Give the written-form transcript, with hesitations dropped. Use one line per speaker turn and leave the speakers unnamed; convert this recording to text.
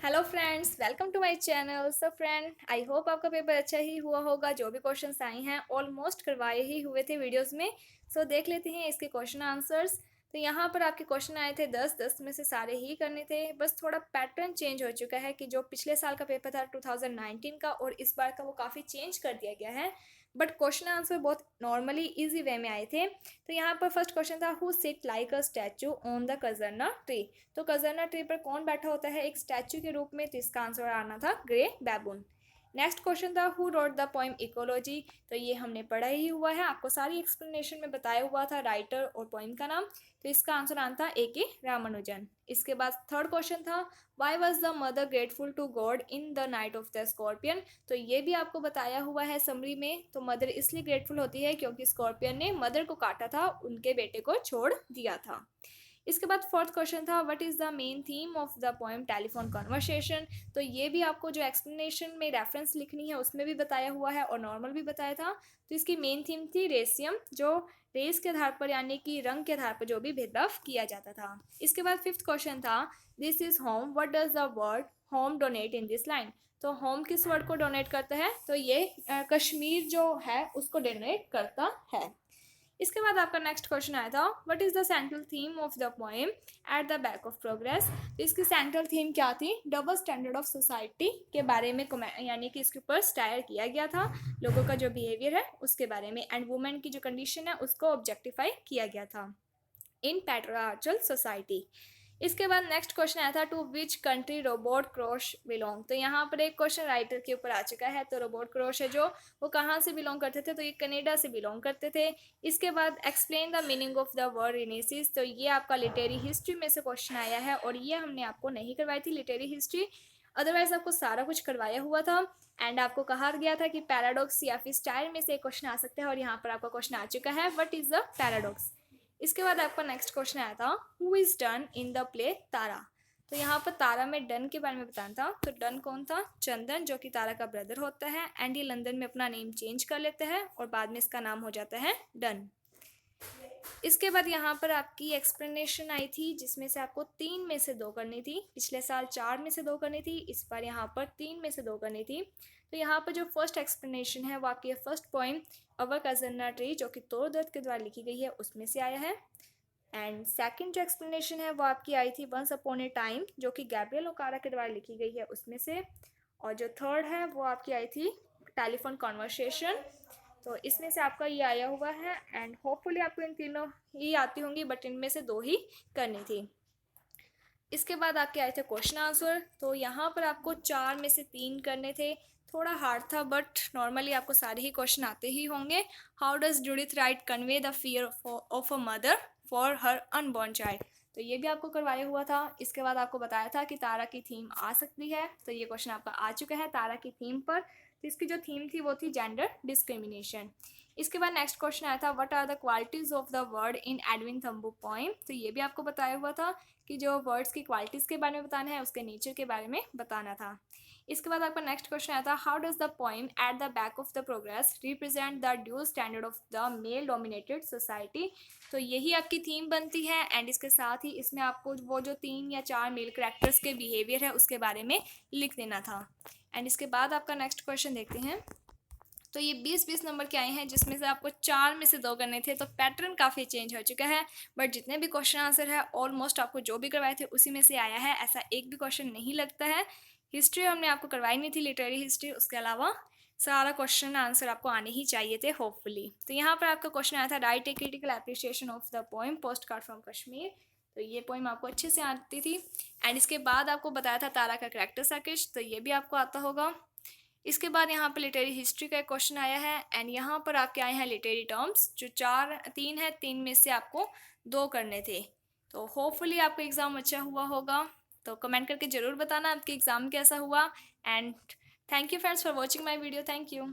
Hello friends, welcome to my channel. So friend, I hope आपका paper अच्छा ही हुआ होगा। जो भी क्वेश्चंस आए हैं ऑलमोस्ट करवाए ही हुए थे वीडियोस में। सो देख लेते हैं इसके क्वेश्चन आंसर्स। तो यहाँ पर आपके क्वेश्चन आए थे 10 में से सारे ही करने थे। बस थोड़ा पैटर्न चेंज हो चुका है कि जो पिछले साल का पेपर था 2019 का और इस बार का वो काफ़ी चेंज कर दिया गया है। बट क्वेश्चन आंसर बहुत नॉर्मली इजी वे में आए थे। तो यहाँ पर फर्स्ट क्वेश्चन था, who sit like a statue on the casuarina tree. तो कजरना ट्री पर कौन बैठा होता है एक स्टैचू के रूप में? तो इसका आंसर आना था ग्रे बैबून। नेक्स्ट क्वेश्चन था, who wrote the poem ecology. तो ये हमने पढ़ा ही हुआ है, आपको सारी एक्सप्लेनेशन में बताया हुआ था राइटर और पोइम का नाम। तो इसका आंसर आना था A.K. रामानुजन। इसके बाद थर्ड क्वेश्चन था, why was the mother grateful to God in the night of the scorpion. तो ये भी आपको बताया हुआ है समरी में। तो मदर इसलिए ग्रेटफुल होती है क्योंकि स्कॉर्पियन ने मदर को काटा था, उनके बेटे को छोड़ दिया था। इसके बाद फोर्थ क्वेश्चन था, what is the main theme of the poem telephone conversation. तो ये भी आपको जो एक्सप्लेनेशन में रेफरेंस लिखनी है उसमें भी बताया हुआ है और नॉर्मल भी बताया था। तो इसकी मेन थीम थी रेसियम, जो रेस के आधार पर यानी कि रंग के आधार पर जो भी भेदभाव किया जाता था। इसके बाद फिफ्थ क्वेश्चन था, this is home, what does the word home donate in this line. तो होम किस वर्ड को डोनेट करता है? तो ये कश्मीर जो है उसको डोनेट करता है। इसके बाद आपका नेक्स्ट क्वेश्चन आया था, what is the central theme of the poem at the back of progress. तो इसकी सेंट्रल थीम क्या थी? डबल स्टैंडर्ड ऑफ सोसाइटी के बारे में यानी कि इसके ऊपर स्टायर किया गया था, लोगों का जो बिहेवियर है उसके बारे में, एंड वुमेन की जो कंडीशन है उसको ऑब्जेक्टिफाई किया गया था इन पैट्रियार्चल सोसाइटी। इसके बाद नेक्स्ट क्वेश्चन आया था, to which country robot Crusoe belong. तो यहाँ पर एक क्वेश्चन राइटर के ऊपर आ चुका है। तो रोबोट क्रॉश है जो, वो कहाँ से बिलोंग करते थे? तो ये कनाडा से बिलोंग करते थे। इसके बाद explain the meaning of the word renascence. तो ये आपका लिटरेरी हिस्ट्री में से क्वेश्चन आया है और ये हमने आपको नहीं करवाई थी लिटरेरी हिस्ट्री, अदरवाइज आपको सारा कुछ करवाया हुआ था। एंड आपको कहा गया था कि पैराडॉक्स या फिर स्टाइल में से एक क्वेश्चन आ सकता है और यहाँ पर आपका क्वेश्चन आ चुका है, व्हाट इज द पैराडॉक्स। इसके बाद आपका नेक्स्ट क्वेश्चन आया था, who is Dan in the play Tara. तो यहाँ पर तारा में डन के बारे में बताना था। तो डन कौन था? चंदन, जो कि तारा का ब्रदर होता है, एंड ये लंदन में अपना नेम चेंज कर लेता है और बाद में इसका नाम हो जाता है डन। इसके बाद यहाँ पर आपकी एक्सप्लेनेशन आई थी जिसमें से आपको 3 में से 2 करनी थी। पिछले साल 4 में से 2 करनी थी, इस बार यहाँ पर 3 में से 2 करनी थी। तो यहाँ पर जो फर्स्ट एक्सप्लेनेशन है वो आपकी फर्स्ट पॉइंट अवर कजरना ट्री, जो कि तोड़ दर्द के द्वारा लिखी गई है, उसमें से आया है। एंड सेकंड जो एक्सप्लेनेशन है वो आपकी आई थी वंस अपॉन ए टाइम, जो कि गैब्रियल ओकारा के द्वारा लिखी गई है, उसमें से। और जो थर्ड है वो आपकी आई थी टेलीफोन कॉन्वर्सेशन। तो इसमें से आपका ये आया हुआ है एंड होपफुली आपको इन तीनों ही आती होंगी, बट इनमें से 2 ही करनी थी। इसके बाद आपके आए थे क्वेश्चन आंसर। तो यहाँ पर आपको 4 में से 3 करने थे। थोड़ा हार्ड था बट नॉर्मली आपको सारे ही क्वेश्चन आते ही होंगे। How does Judith right convey the fear of a mother for her unborn child. तो ये भी आपको करवाया हुआ था। इसके बाद आपको बताया था कि तारा की थीम आ सकती है, तो ये क्वेश्चन आपका आ चुका है तारा की थीम पर। तो इसकी जो थीम थी वो थी जेंडर डिस्क्रिमिनेशन। इसके बाद नेक्स्ट क्वेश्चन आया था, what are the qualities of the word in Edwin Thumboo poem. तो ये भी आपको बताया हुआ था कि जो वर्ड्स की क्वालिटीज़ के बारे में बताना है, उसके नेचर के बारे में बताना था। इसके बाद आपका नेक्स्ट क्वेश्चन आया था, how does the poem at the back of the progress represent the due standard of the male dominated society. तो यही आपकी थीम बनती है एंड इसके साथ ही इसमें आपको वो जो 3 या 4 मेल करेक्टर्स के बिहेवियर है उसके बारे में लिख देना था। एंड इसके बाद आपका नेक्स्ट क्वेश्चन देखते हैं। तो ये 20-20 नंबर के आए हैं जिसमें से आपको 4 में से 2 करने थे। तो पैटर्न काफ़ी चेंज हो चुका है, बट जितने भी क्वेश्चन आंसर है ऑलमोस्ट आपको जो भी करवाए थे उसी में से आया है, ऐसा एक भी क्वेश्चन नहीं लगता है। हिस्ट्री हमने आपको करवाई नहीं थी, लिटरेरी हिस्ट्री, उसके अलावा सारा क्वेश्चन आंसर आपको आने ही चाहिए थे होपफुली। तो यहाँ पर आपका क्वेश्चन आया था, right a critical appreciation of the poem post card from Kashmir. तो ये पोएम आपको अच्छे से आती थी। एंड इसके बाद आपको बताया था तारा का करेक्टर सर्किट, तो ये भी आपको आता होगा। इसके बाद यहाँ पर लिटरेरी हिस्ट्री का एक क्वेश्चन आया है एंड यहाँ पर आपके आए हैं लिटरेरी टर्म्स, जो 3 है, 3 में से आपको 2 करने थे। तो होपफुली आपका एग्ज़ाम अच्छा हुआ होगा। तो कमेंट करके ज़रूर बताना आपके एग्ज़ाम कैसा हुआ। And thank you friends for watching my video. Thank you.